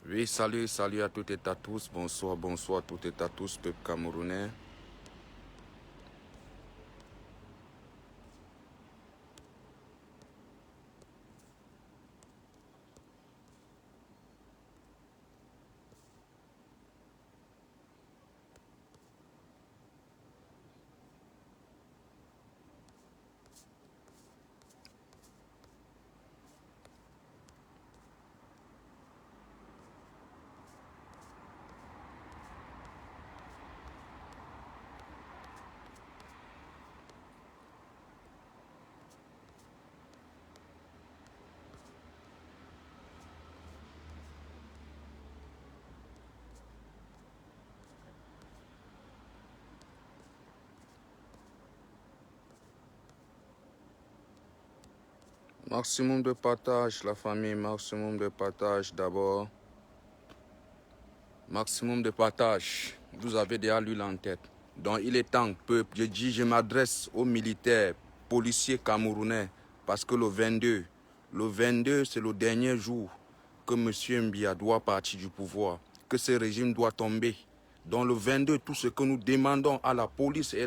Oui, salut à toutes et à tous. Bonsoir à toutes et à tous, peuple camerounais. Maximum de partage, la famille, maximum de partage d'abord. Maximum de partage. Vous avez déjà lu en tête. Donc il est temps, peuple, je m'adresse aux militaires, policiers camerounais, parce que le 22, c'est le dernier jour que M. Mbia doit partir du pouvoir, que ce régime doit tomber. Dans le 22, tout ce que nous demandons à la police et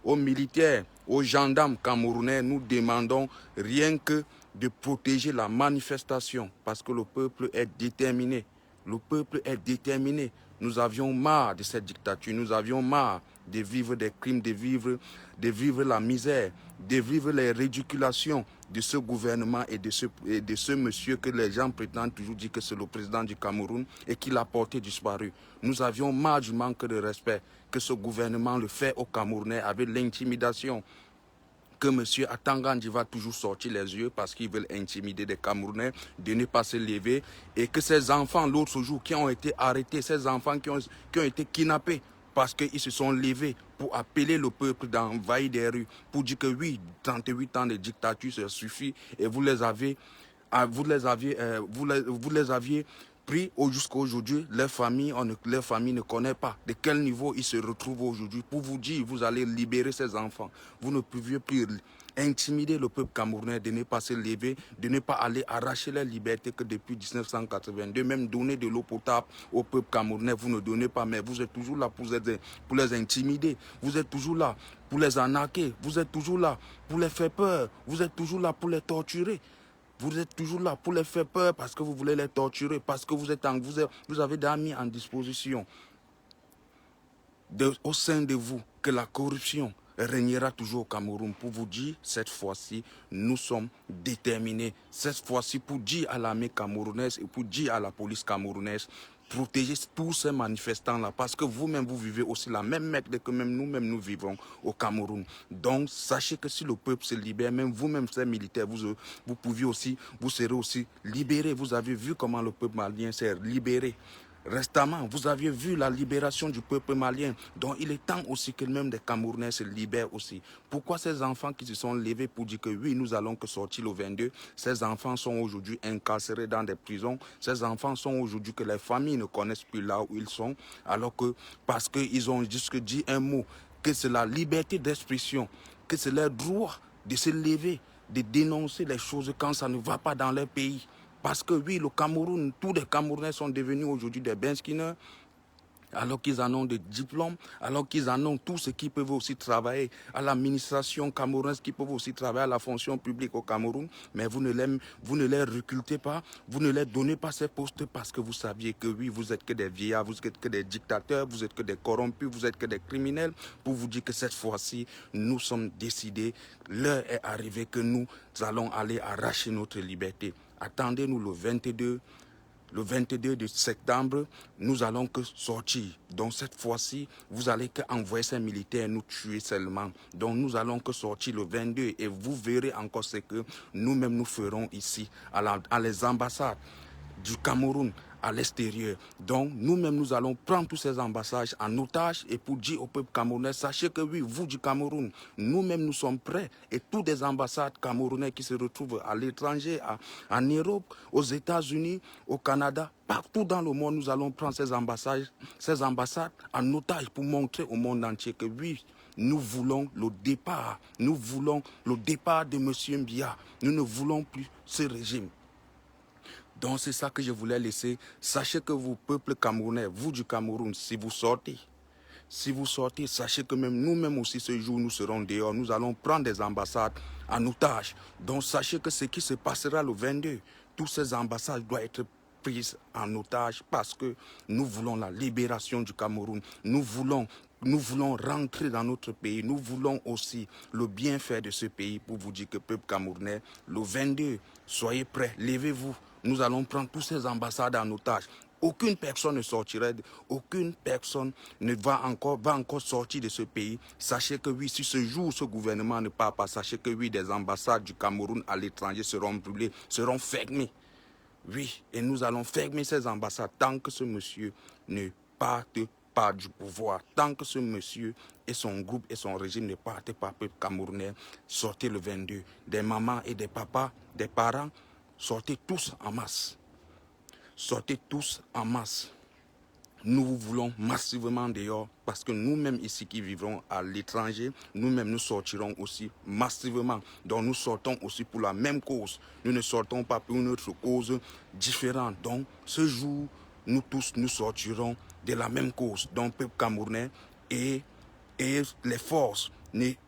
aux militaires, aux gendarmes camerounais, nous demandons rien que de protéger la manifestation, parce que le peuple est déterminé. Le peuple est déterminé. Nous avions marre de cette dictature. Nous avions marre de vivre des crimes, de vivre la misère, de vivre les ridiculations de ce gouvernement et de ce monsieur que les gens prétendent toujours dire que c'est le président du Cameroun et qui l'a porté disparu. Nous avions marre du manque de respect que ce gouvernement le fait aux Camerounais avec l'intimidation, que M. Atangandi va toujours sortir les yeux parce qu'ils veulent intimider des Camerounais, de ne pas se lever, et que ces enfants, l'autre jour, qui ont été arrêtés, ces enfants qui ont été kidnappés parce qu'ils se sont levés pour appeler le peuple d'envahir des rues, pour dire que oui, 38 ans de dictature, ça suffit, et vous les aviez pris jusqu'à aujourd'hui, leur famille ne connaît pas de quel niveau ils se retrouvent aujourd'hui. Pour vous dire, vous allez libérer ces enfants. Vous ne pouviez plus intimider le peuple camerounais de ne pas se lever, de ne pas aller arracher leur liberté que depuis 1982, même donner de l'eau potable au peuple camerounais, vous ne donnez pas, mais vous êtes toujours là pour les intimider, vous êtes toujours là pour les arnaquer, vous êtes toujours là pour les faire peur, vous êtes toujours là pour les torturer. Vous êtes toujours là pour les faire peur parce que vous voulez les torturer, parce que vous avez déjà mis en disposition au sein de vous que la corruption régnera toujours au Cameroun. Pour vous dire, cette fois-ci, nous sommes déterminés. Cette fois-ci, pour dire à l'armée camerounaise et pour dire à la police camerounaise, protéger tous ces manifestants-là, parce que vous-même, vous vivez aussi la même merde que même nous-mêmes, nous vivons au Cameroun. Donc, sachez que si le peuple se libère, même vous-même, ces militaires, vous serez aussi libérés. Vous avez vu comment le peuple malien s'est libéré. Récemment, vous aviez vu la libération du peuple malien. Donc, il est temps aussi que même des Camerounais se libèrent aussi. Pourquoi ces enfants qui se sont levés pour dire que oui, nous allons que sortir le 22, ces enfants sont aujourd'hui incarcérés dans des prisons. Ces enfants sont aujourd'hui que les familles ne connaissent plus là où ils sont. Alors que, parce qu'ils ont juste dit un mot, que c'est la liberté d'expression, que c'est leur droit de se lever, de dénoncer les choses quand ça ne va pas dans leur pays. Parce que oui, le Cameroun, tous les Camerounais sont devenus aujourd'hui des benskinners, alors qu'ils en ont des diplômes, alors qu'ils en ont tous ceux qui peuvent aussi travailler à l'administration camerounaise, qui peuvent aussi travailler à la fonction publique au Cameroun, mais vous ne les recrutez pas, vous ne leur donnez pas ces postes parce que vous saviez que oui, vous êtes que des vieillards, vous êtes que des dictateurs, vous êtes que des corrompus, vous êtes que des criminels, pour vous dire que cette fois-ci, nous sommes décidés, l'heure est arrivée que nous allons aller arracher notre liberté. Attendez-nous le 22 de septembre, nous allons que sortir. Donc cette fois-ci, vous allez qu'envoyer ces militaires nous tuer seulement. Donc nous allons que sortir le 22 et vous verrez encore ce que nous-mêmes nous ferons ici, à les ambassades du Cameroun à l'extérieur. Donc, nous-mêmes, nous allons prendre tous ces ambassades en otage et pour dire au peuple camerounais, sachez que oui, vous du Cameroun, nous-mêmes, nous sommes prêts et tous des ambassades camerounais qui se retrouvent à l'étranger, en Europe, aux États-Unis, au Canada, partout dans le monde, nous allons prendre ces ambassades en otage pour montrer au monde entier que oui, nous voulons le départ de M. Mbia. Nous ne voulons plus ce régime. Donc c'est ça que je voulais laisser. Sachez que vous, peuple camerounais, vous du Cameroun, si vous sortez, sachez que même nous-mêmes aussi ce jour, nous serons dehors. Nous allons prendre des ambassades en otage. Donc sachez que ce qui se passera le 22, toutes ces ambassades doivent être prises en otage parce que nous voulons la libération du Cameroun. Nous voulons rentrer dans notre pays. Nous voulons aussi le bienfait de ce pays pour vous dire que peuple camerounais, le 22, soyez prêts, levez-vous. Nous allons prendre toutes ces ambassades en otage. Aucune personne ne sortirait, aucune personne ne va encore sortir de ce pays. Sachez que oui, si ce jour ce gouvernement ne part pas, sachez que oui, des ambassades du Cameroun à l'étranger seront brûlées, seront fermées. Oui, et nous allons fermer ces ambassades tant que ce monsieur ne parte pas du pouvoir. Tant que ce monsieur et son groupe et son régime ne partent pas, peuple camerounais, sortez le 22. Des mamans et des papas, des parents, sortez tous en masse. Sortez tous en masse. Nous vous voulons massivement dehors parce que nous-mêmes ici qui vivrons à l'étranger, nous-mêmes nous sortirons aussi massivement. Donc nous sortons aussi pour la même cause. Nous ne sortons pas pour une autre cause différente. Donc ce jour, nous tous nous sortirons de la même cause. Donc peuple camerounais et les forces.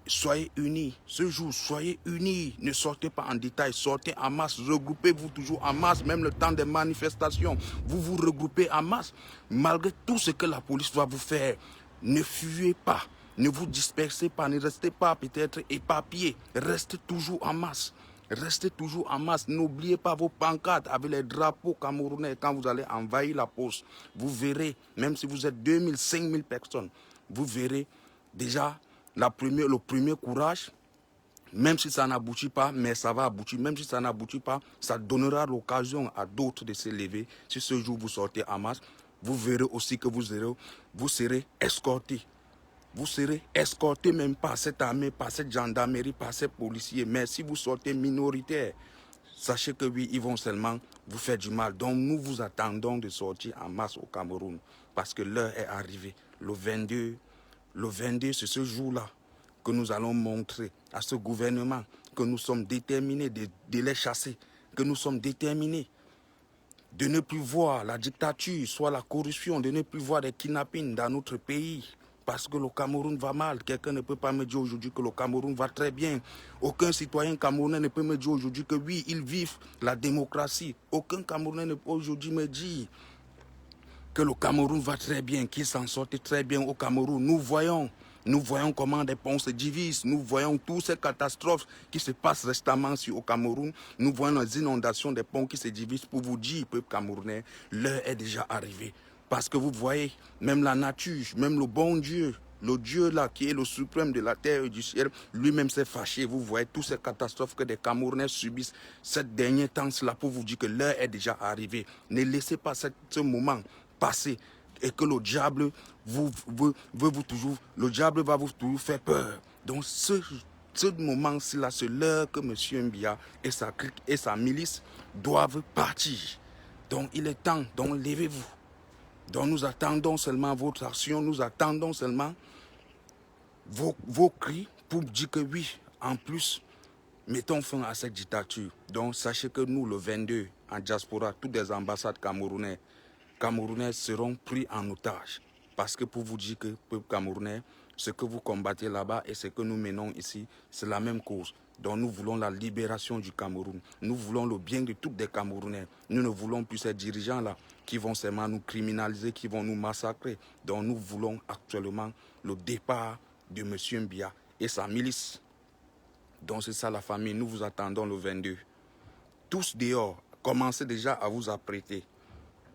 Soyez unis. Ce jour, soyez unis. Ne sortez pas en détail. Sortez en masse. Regroupez-vous toujours en masse. Même le temps des manifestations, vous vous regroupez en masse. Malgré tout ce que la police va vous faire, ne fuyez pas. Ne vous dispersez pas. Ne restez pas peut-être éparpillés. Restez toujours en masse. Restez toujours en masse. N'oubliez pas vos pancartes avec les drapeaux camerounais quand vous allez envahir la poste. Vous verrez, même si vous êtes 2000, 5000 personnes, vous verrez déjà le premier courage, même si ça n'aboutit pas, mais ça va aboutir. Même si ça n'aboutit pas, ça donnera l'occasion à d'autres de se lever. Si ce jour vous sortez en masse, vous verrez aussi que vous serez escortés. Vous serez escortés même par cette armée, par cette gendarmerie, par ces policiers. Mais si vous sortez minoritaire, sachez que oui, ils vont seulement vous faire du mal. Donc nous vous attendons de sortir en masse au Cameroun. Parce que l'heure est arrivée. Le 22, c'est ce jour-là que nous allons montrer à ce gouvernement que nous sommes déterminés de les chasser, que nous sommes déterminés de ne plus voir la dictature, soit la corruption, de ne plus voir des kidnappings dans notre pays. Parce que le Cameroun va mal. Quelqu'un ne peut pas me dire aujourd'hui que le Cameroun va très bien. Aucun citoyen camerounais ne peut me dire aujourd'hui que oui, ils vivent la démocratie. Aucun Camerounais ne peut aujourd'hui me dire que le Cameroun va très bien, qu'il s'en sortent très bien au Cameroun. Nous voyons comment des ponts se divisent. Nous voyons toutes ces catastrophes qui se passent récemment au Cameroun. Nous voyons les inondations des ponts qui se divisent. Pour vous dire, peuple camerounais, l'heure est déjà arrivée. Parce que vous voyez, même la nature, même le bon Dieu, le Dieu là qui est le suprême de la terre et du ciel, lui-même s'est fâché. Vous voyez toutes ces catastrophes que des Camerounais subissent cette dernière temps-là pour vous dire que l'heure est déjà arrivée. Ne laissez pas ce moment passer et que le diable le diable va vous toujours faire peur. Donc ce moment-ci là, c'est l'heure que M. Mbia et sa clique et sa milice doivent partir. Donc il est temps, donc levez-vous. Donc nous attendons seulement votre action, nous attendons seulement vos cris pour dire que oui, en plus, mettons fin à cette dictature. Donc sachez que nous, le 22, en diaspora, toutes les ambassades camerounais seront pris en otage. Parce que pour vous dire que, peuple camerounais, ce que vous combattez là-bas et ce que nous menons ici, c'est la même cause. Donc nous voulons la libération du Cameroun. Nous voulons le bien de tous les Camerounais. Nous ne voulons plus ces dirigeants-là qui vont seulement nous criminaliser, qui vont nous massacrer. Donc nous voulons actuellement le départ de M. Mbia et sa milice. Donc c'est ça la famille. Nous vous attendons le 22. Tous dehors, commencez déjà à vous apprêter.